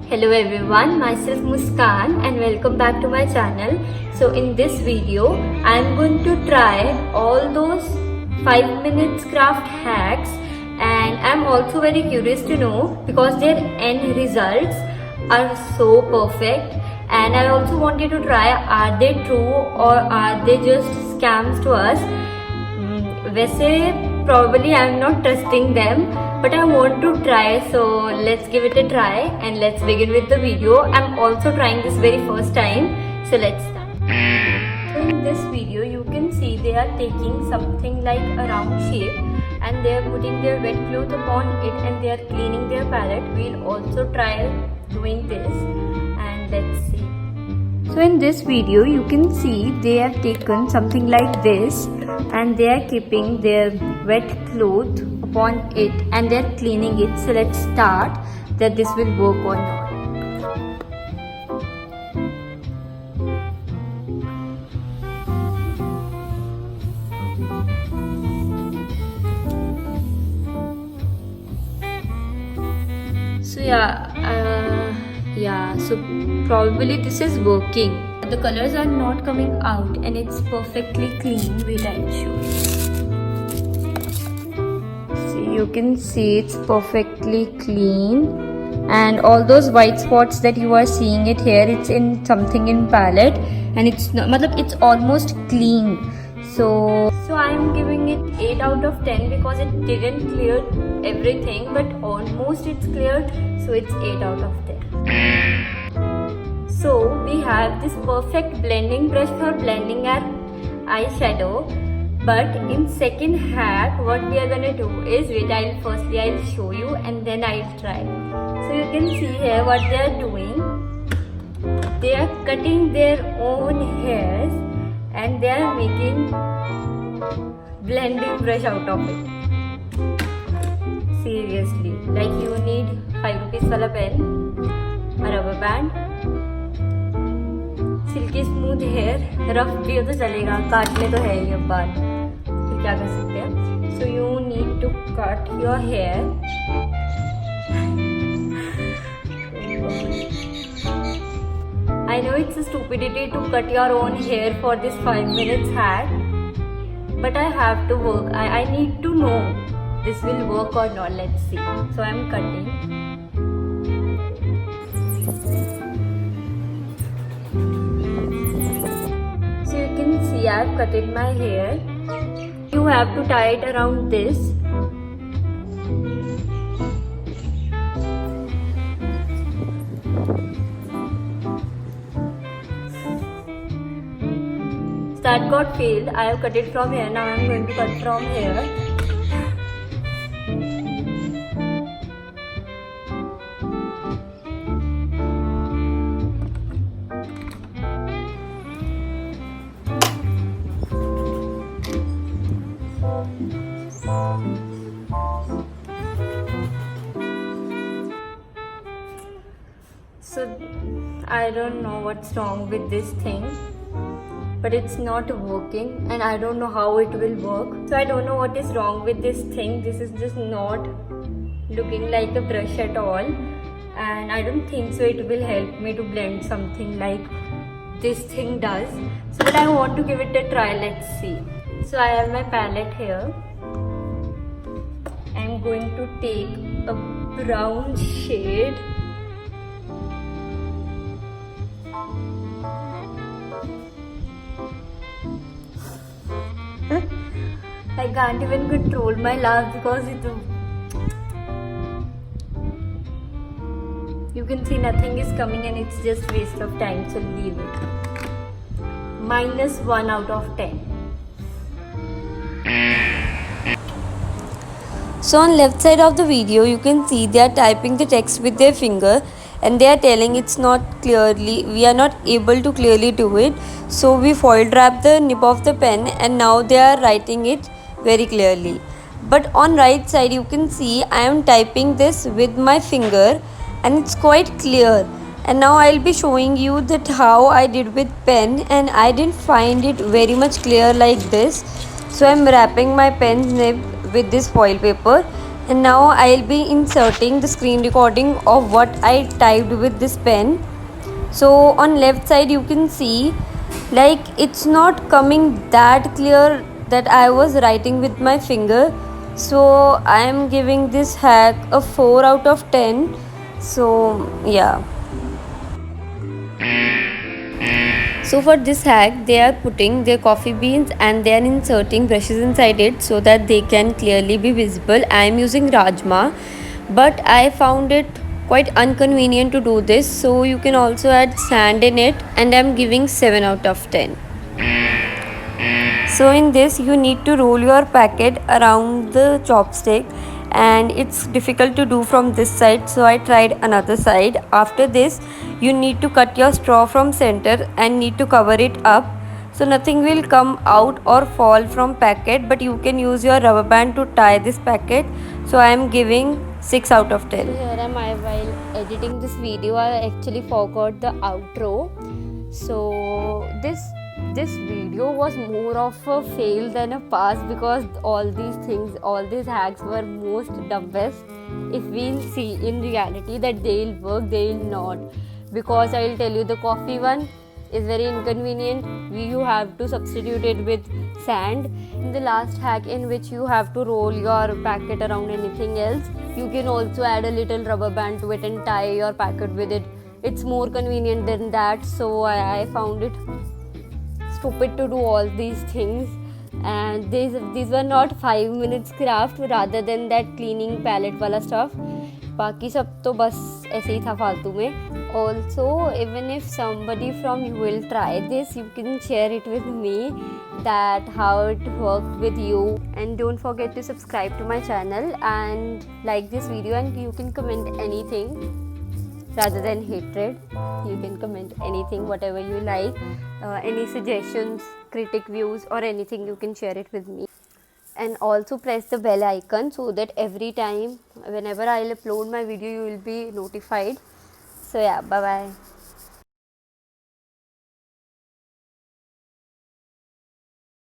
Hello everyone, myself Muskan and welcome back to my channel. So in this video, I am going to try all those 5 minutes craft hacks, and I am also very curious to know because their end results are so perfect, and I also wanted to try, are they true or are they just scams to us? वैसे probably I am not trusting them, but I want to try, so let's give it a try and let's begin with the video. I'm also trying this very first time, so let's start. So in this video you can see they are taking something like a round shape and they are putting their wet cloth upon it and they are cleaning their palette. We'll also try doing this and let's see. So in this video you can see they have taken something like this and they are keeping their wet cloth upon it and they are cleaning it. So let's start that this will work or not. So so probably this is working. The colors are not coming out and it's perfectly clean. Wait, I'll show you. See, you can see it's perfectly clean, and all those white spots that you are seeing it here, it's in something in palette and it's not, it's almost clean. So I am giving it 8 out of 10 because it didn't clear everything, but almost it's cleared, so it's 8 out of 10. So we have this perfect blending brush for blending our eyeshadow, but in second hack what we are gonna do is, wait, I'll show you and then I'll try. So you can see here what they are doing. They are cutting their own hairs and they are making blending brush out of it. Seriously, like you need 5 rupees wala pen, a rubber band, silky smooth hair, rough भी हो तो चलेगा, काटने तो है ही अब बाल, फिर क्या कर सकते हैं. So you need to cut your hair. I know it's a stupidity to cut your own hair for this 5 minutes hack, but I have to work. I need to know this will work or not. Let's see. So I'm cutting. See, I have cutted my hair. You have to tie it around this. That got failed. I have cut it from here. Now I am going to cut from here. So I don't know what's wrong with this thing, but it's not working and I don't know how it will work. So I don't know what is wrong with this thing. This is just not looking like a brush at all, and I don't think so it will help me to blend something like this thing does. So but I want to give it a try. Let's see. So I have my palette here. I'm going to take a brown shade. I can't even control my laugh because you can see nothing is coming and it's just waste of time, so leave it. -1 out of 10. So on left side of the video you can see they are typing the text with their finger and they are telling it's not clearly, we are not able to clearly do it, so we foil wrap the nib of the pen and now they are writing it very clearly. But on right side you can see I am typing this with my finger and it's quite clear, and now I'll be showing you that how I did with pen and I didn't find it very much clear like this. So I'm wrapping my pen nib with this foil paper. And now I'll be inserting the screen recording of what I typed with this pen. So on left side you can see like it's not coming that clear that I was writing with my finger. So I am giving this hack a 4 out of 10. So yeah. So for this hack, they are putting their coffee beans and they are inserting brushes inside it so that they can clearly be visible. I am using Rajma, but I found it quite inconvenient to do this. So you can also add sand in it, and I am giving 7 out of 10. So in this you need to roll your packet around the chopstick, and it's difficult to do from this side, so I tried another side. After this you need to cut your straw from center and need to cover it up so nothing will come out or fall from packet, but you can use your rubber band to tie this packet. So I am giving 6 out of 10. So here am I while editing this video. I actually forgot the outro. So this video was more of a fail than a pass, because all these hacks were most dumbest. If we'll see in reality that they'll work, they'll not, because I'll tell you, the coffee one is very inconvenient. You have to substitute it with sand. In the last hack, in which you have to roll your packet around anything else, you can also add a little rubber band to it and tie your packet with it. It's more convenient than that. So I found it stupid to do all these things, and these were not 5 minutes craft rather than that cleaning palette wala stuff. बाकी सब तो बस ऐसे ही था फालतू में. Also, even if somebody from you will try this, you can share it with me that how it worked with you, and don't forget to subscribe to my channel and like this video, and you can comment anything rather than hatred. You can comment anything, whatever you like, any suggestions, critic views or anything, you can share it with me. And also press the bell icon so that every time whenever I'll upload my video you will be notified. So yeah, bye bye.